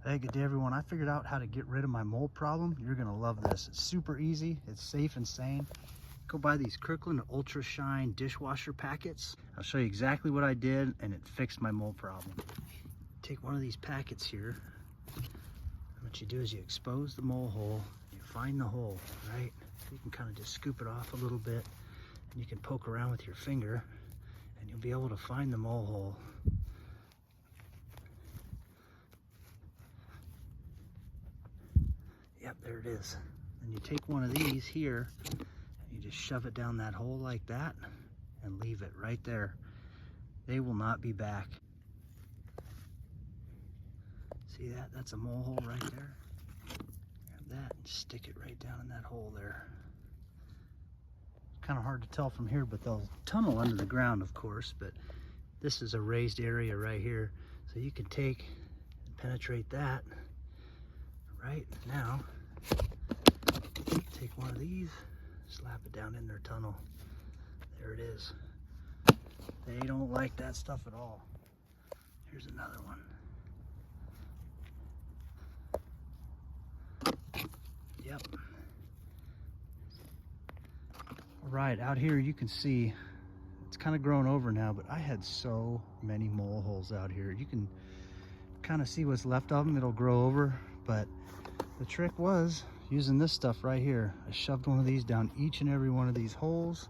Hey, good day everyone. I figured out how to get rid of my mold problem. You're gonna love this. It's super easy, it's safe and sane. Go buy these Kirkland Ultra Shine dishwasher packets. I'll show you exactly what I did and it fixed my mold problem. Take one of these packets here. What you do is you expose the mole hole, you find the hole, right? You can kind of just scoop it off a little bit and you can poke around with your finger and you'll be able to find the mole hole. Yep, there it is. And you take one of these here and you just shove it down that hole like that and leave it right there. They will not be back. See that? That's a mole hole right there. Grab that and stick it right down in that hole there. Kind of hard to tell from here, but they'll tunnel under the ground, of course, but this is a raised area right here. So you can take and penetrate that. Right now, take one of these, slap it down in their tunnel. There it is. They don't like that stuff at all. Here's another one. Yep. All right, out here you can see it's kind of grown over now, but I had so many mole holes out here. You can kind of see what's left of them. It'll grow over, but the trick was using this stuff right here. I shoved one of these down each and every one of these holes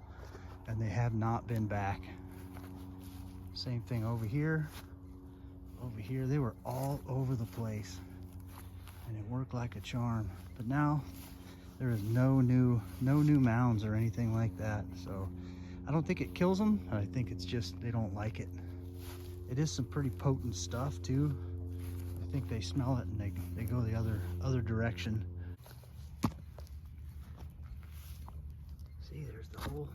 and they have not been back. Same thing over here. Over here, they were all over the place and it worked like a charm. But now there is no new mounds or anything like that. So I don't think it kills them. I think it's just they don't like it. It is some pretty potent stuff too. I think they smell it and they go the other direction. See, there's the hole.